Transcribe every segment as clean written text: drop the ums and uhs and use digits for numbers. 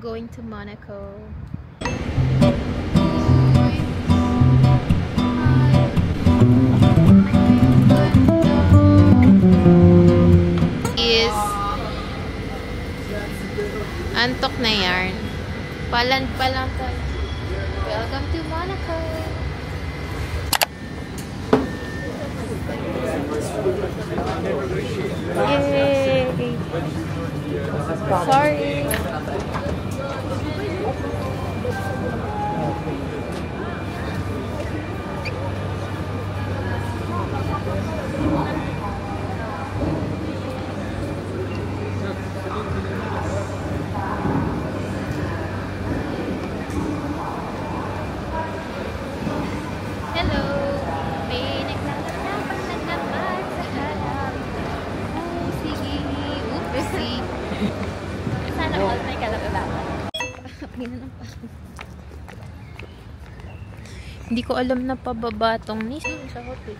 going to Monaco. Is antok na yarn. Paland pa lang tayo. Welcome to Monaco. Yay! Sorry. Hello. May naglalakad sa harap. Ay, sige. Oopsie. Sana all may kalakalakan. Hindi ko alam na pababa tong nisip sa hotel.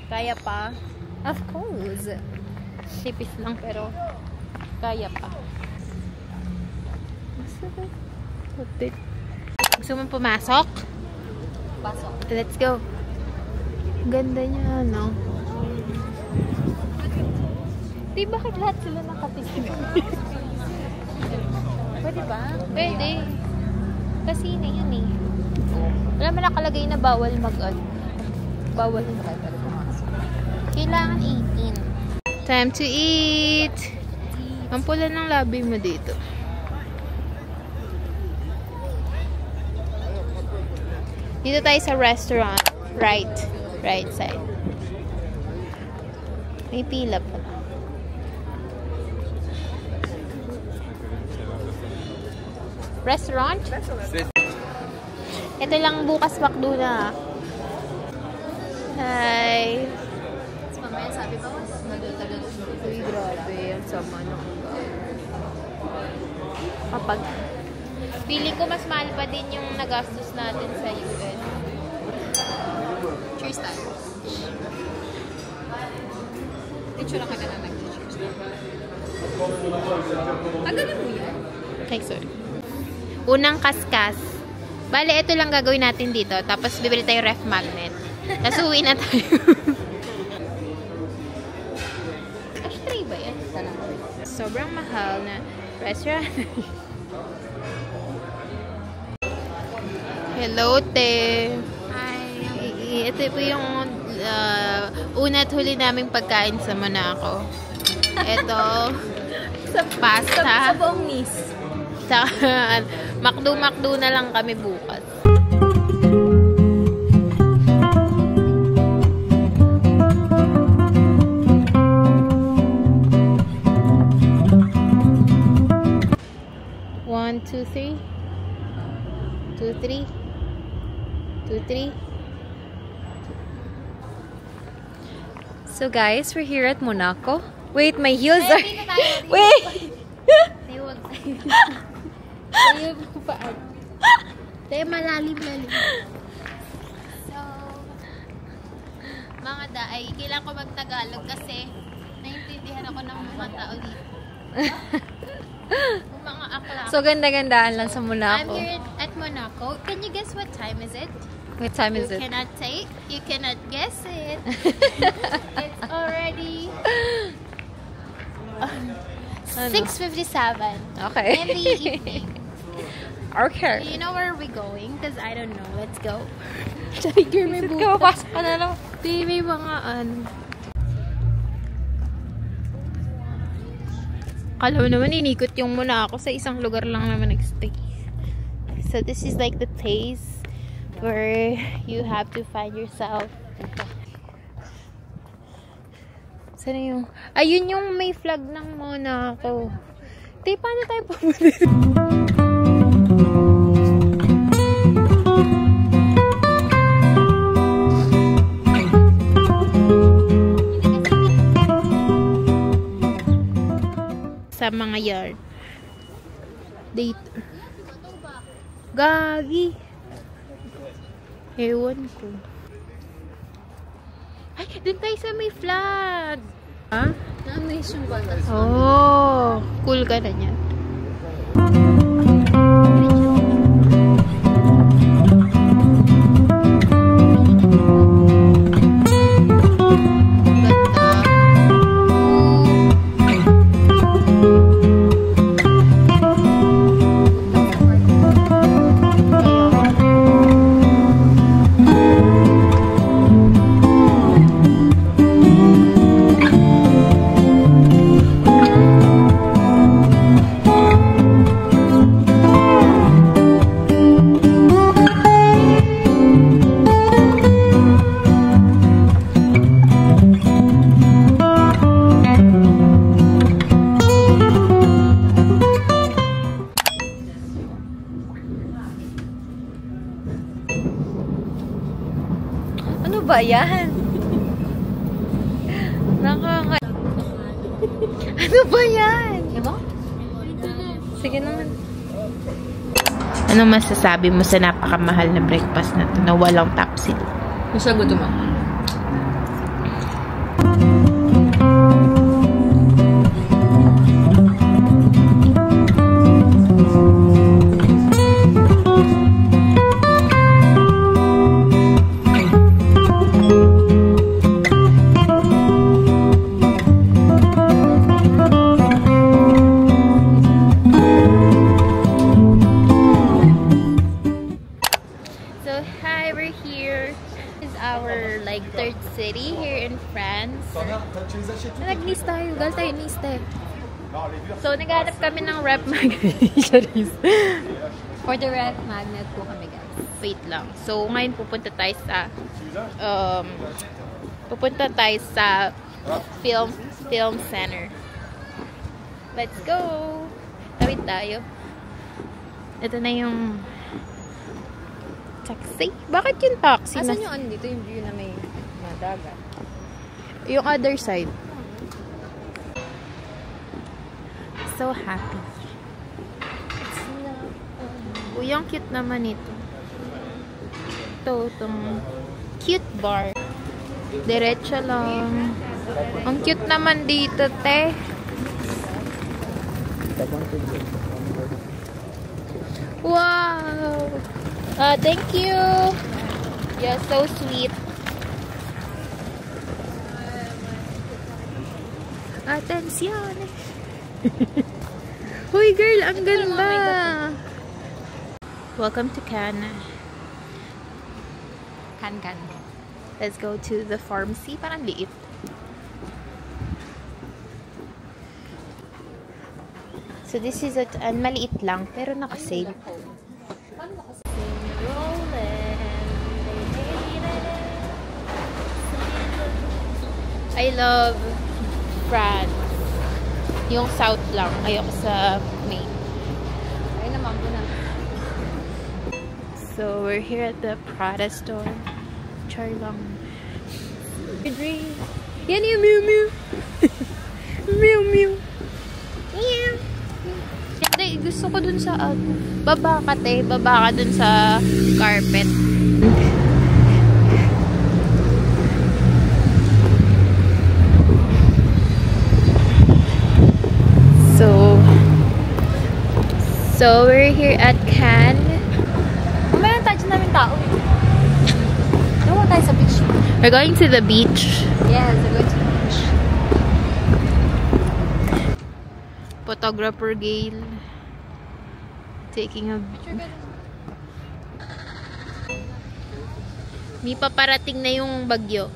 Kaya pa? Of course. Tipis lang pero kaya pa. Hotel. Gusto mo pumasok? Pasok. Let's go. Ganda niya, no? Di bakit lahat sila nakatisip? Pwede ba? Pwede. Kasi na yun eh. Wala man nakalagay na bawal bawal na kailangan 18. Time to eat! Ang pula ng labi mo dito. Dito tayo sa restaurant. Right side. May pila pa. Restaurant? Ito lang bukas McDo na. Hi. Mamaya sabi pa mas nagdatagal. Uy, grabe. Ang sama na. Kapag feeling ko mas mahal pa din yung nagastos natin sa US. Cheers tayo. Picture lang ka na nag-cheers tayo. Tagalan mo yan? Okay, sorry. Unang kaskas. Bale, ito lang gagawin natin dito. Tapos, bibili tayo ref magnet. Tapos, uwi na tayo. Ashtray ba yan? Sobrang mahal na restaurant. Hello, te. Hi. Ito po yung una at huli naming pagkain sa Monaco. Ito, pasta. Sa buong Nice. Saka, McDo na lang kami bukas. One, two, three. 2, 3. 2, 3. So guys, we're here at Monaco. Wait, my heels are... Wait! Tayo paan. Tayo malalim. So, mga daay, kailangan ko mag-Tagalog kasi naiintindihan ako ng mga tao dito. Mga akla. So ganda-gandaan lang sa I'm Monaco. here at Monaco. Can you guess what time is it? What time is it? You cannot guess it. It's already 6:57 Okay. in the evening. Okay. Do you know where we're going? Because I don't know. Let's go. Tiger, may Let's go. Pasok ka na lang. Di, may mga Kala mo naman, inikot yung muna ako sa isang lugar lang naman nagstay. So, this is like the place where you have to find yourself. Sana yung... Ayun yung may flag ng Monaco. Di, paano tayo pumunta? Sa mga yard. Date. Gagi. Ewan ko. Ay, dun tayo sa may flag. Ha? Na-amaze yung bata. Oh, cool ka na niyan. ba yan? Ano ba yan? Diba? Sige naman. Ano masasabi mo sa napakamahal na breakfast na to na walang tapsil? Gusto gutom ako. Third city here in France. Nag-nice tayo. Gal tayo nice tayo. So, naghanap kami ng rep magnet. For the rep magnet po kami, guys. Wait lang. So, ngayon pupunta tayo sa film center. Let's go! Tawid tayo. Ito na yung taxi. Bakit yung taxi? Asan yung ano dito? Yung view na may dagat? Yung other side. So happy. Uy, ang cute naman ito. Itong cute bar. Diretso lang. Ang cute naman dito, te. Wow! Thank you! You're so sweet. Atensyon! Hoy girl, ang ganda! Welcome to Cannes. Can. Let's go to the pharmacy. Parang liit. So this is maliit lang, pero naka-sale. I love France. Yung south lang. Ayoko sa main. Ay naman po na. So, we're here at the Prada store. Char lang. Yan yung Mew Mew. Mew Mew. Meow. Hindi, gusto ko dun sa baba ka, te. Baba ka dun sa carpet. So we're here at Cannes. Umayan tayo namin tao. Doon tayo sa beach. We're going to the beach. Yes, we're going to the beach. Photographer Gail taking a May paparating na yung bagyo.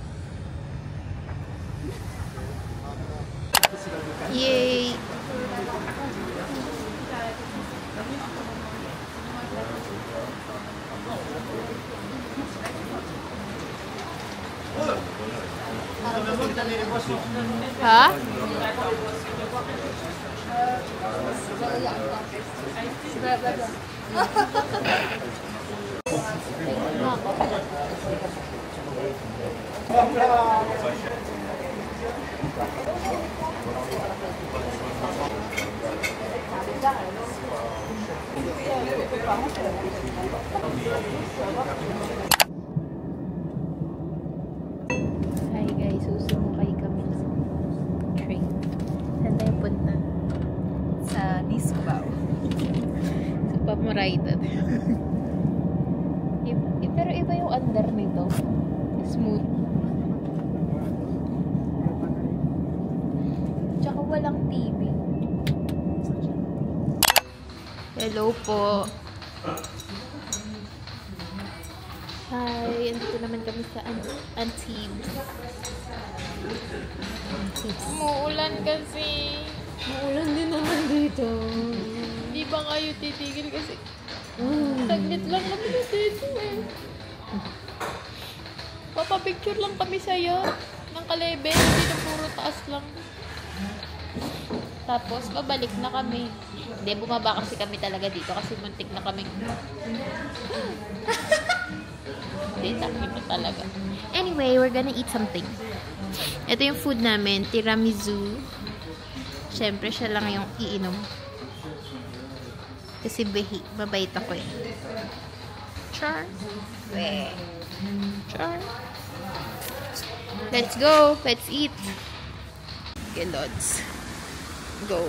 Yay! Ha? Hi guys, susumakay kami sa train. Saan tayo punta? Sa Nisbao. Sa Pamoraitan. Pero iba yung under nito. Smooth. Tsaka walang TV. Hello po. Hi, andito naman kami sa Antibes. Umuulan kasi. Maulan din naman dito. Di ba kayo titigil kasi? Saglit lang kami dito eh. Papapicture lang kami sa'yo ng kalebe. Hindi na puro taas lang. Tapos, babalik na kami. Hindi, bumaba kasi kami talaga dito kasi muntik na kami. Hindi, takin na talaga. Anyway, we're gonna eat something. Ito yung food namin, tiramisu. Siyempre, siya lang yung iinom. Kasi mabait ako eh. Char. Char. Let's go. Let's eat. Okay, Lods. Go.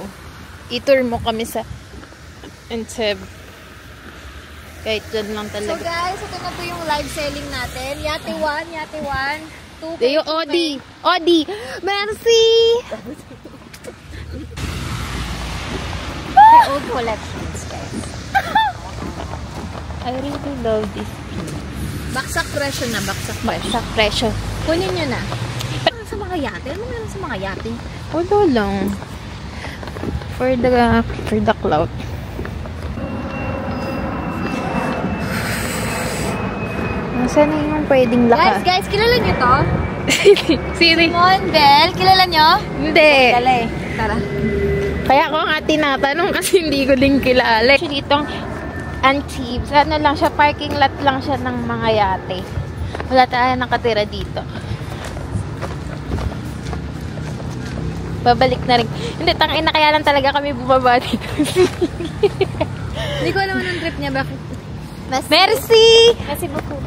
I-tour mo kami sa Enteb. Kahit dyan lang talaga. So guys, ito na po yung live selling natin. Yate 1, Yate 1. 2 Deo, Odi. Odi. Merci. My old collections, guys. I really love this piece. Baksak presyo na, baksak presyo. Sa presyo. Kunin nyo na. Sa mga yate? Ano meron sa mga yate? Wala lang. For the clout. Nasaan na yung pwedeng laka? Guys, kilala nyo to? Siri. Simon Bell, kilala nyo? Hindi. Kilala eh. Tara. Kaya ko nga tinatanong kasi hindi ko din kilala. Actually, itong Antibes, ano lang siya, parking lot lang siya ng mga yate. Wala tayo nakatira dito. Babalik na rin. Hindi, tangina kaya lang talaga kami bumaba dito. Hindi ko alam anong trip niya. Bakit? Merci! Kasi buko.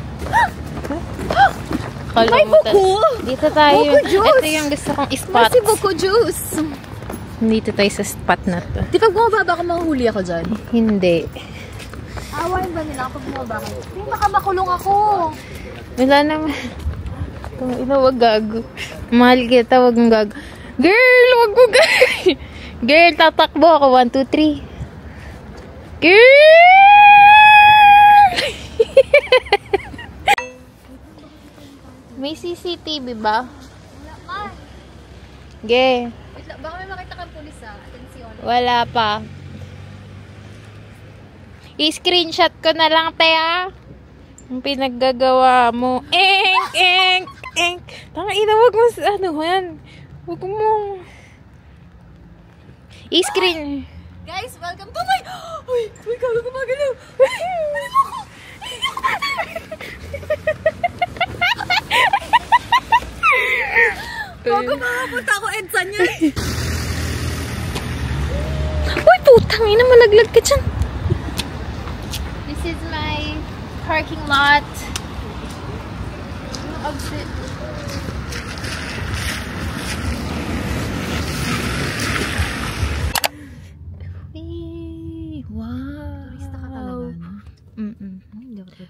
May buko! Dito tayo. Buko juice! Ito yung gusto kong spot. Kasi buko juice. Dito tayo sa spot na to. Di pag bumaba ka, mahuhuli ako dyan. Hindi. Awain ba nila pag bumaba ka? Hindi, baka makulong ako. Wala naman. Ina, wag gago. Mahal kita, wag mong gago. Girl, wag mo gago. Girl, tatakbo ako. 1, 2, 3. Girl! May CCTV ba? Wala pa. Ge. Wait lang, baka may makita kang pulis ah. Atensyon. Wala pa. I-screenshot ko na lang, Tea. Ang pinaggagawa mo. Enk, enk, enk. Tangina, wag mo, ano yan. Wag mo. I-screen. Guys, welcome to my... Uy, gago gumagalaw. Ano mo ko? Gago, makapunta ako Edsan yan. Uy, putang ina, malaglag ka dyan. This is my parking lot. Exit. Wow. Turista ka talaga, no?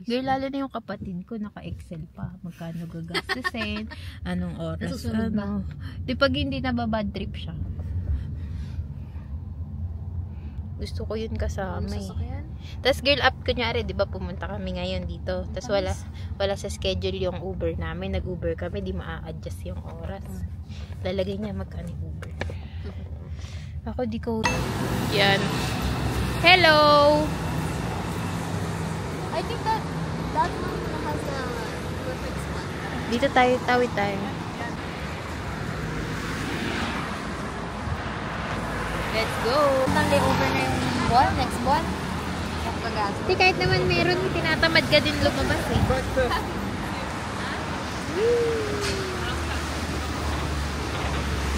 Girl, lalo na yung kapatid ko, naka-excel pa. Magkano gagastusin, anong oras, Nasusunod ba? ano. Di pag hindi na bad trip siya. Gusto ko yun kasama eh. Tapos girl up, kunyari, di ba pumunta kami ngayon dito. Tapos wala sa schedule yung Uber namin. Nag-Uber kami, di maa-adjust yung oras. Lalagay niya magkano yung Uber. Ako di ko... Yan. Hello! I think that one has a perfect spot. Dito tayo, tawid tayo. Let's go! Ang layover na yung buwan, next buwan. Hindi, kahit naman meron, tinatamad ka din lumabas eh.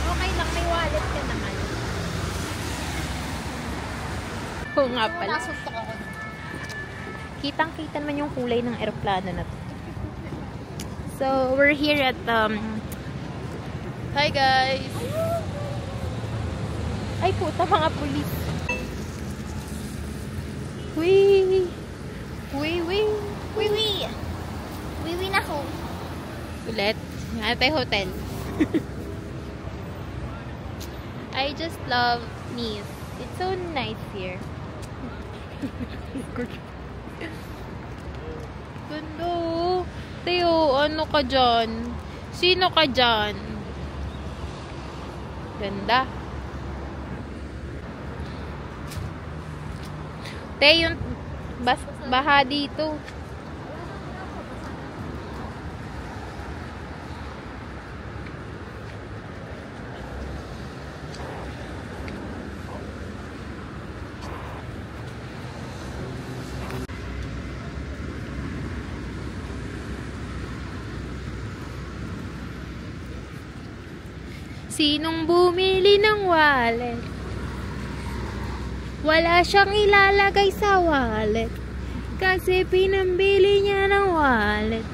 Okay lang, may wallet ka naman. Oo nga pala. Nasuntok ako. Kitang-kita naman yung kulay ng eroplano na to. So, we're here at, hi guys! Ay puta, mga pulis. Wee! Wee, wee! Wee wee! Wee wee na ako. Ulit. Nga tayo hotel. I just love Nice. It's so nice here. Ganda. Tayo, ano ka dyan? Sino ka dyan? Ganda. Tayo, yung baha dito. Sinong bumili ng wallet? Wala siyang ilalagay sa wallet kasi pinambili niya ng wallet.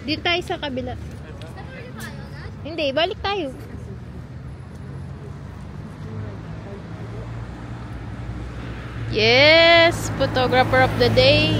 Dito tayo sa kabila. Hindi, balik tayo. Yes! Photographer of the day.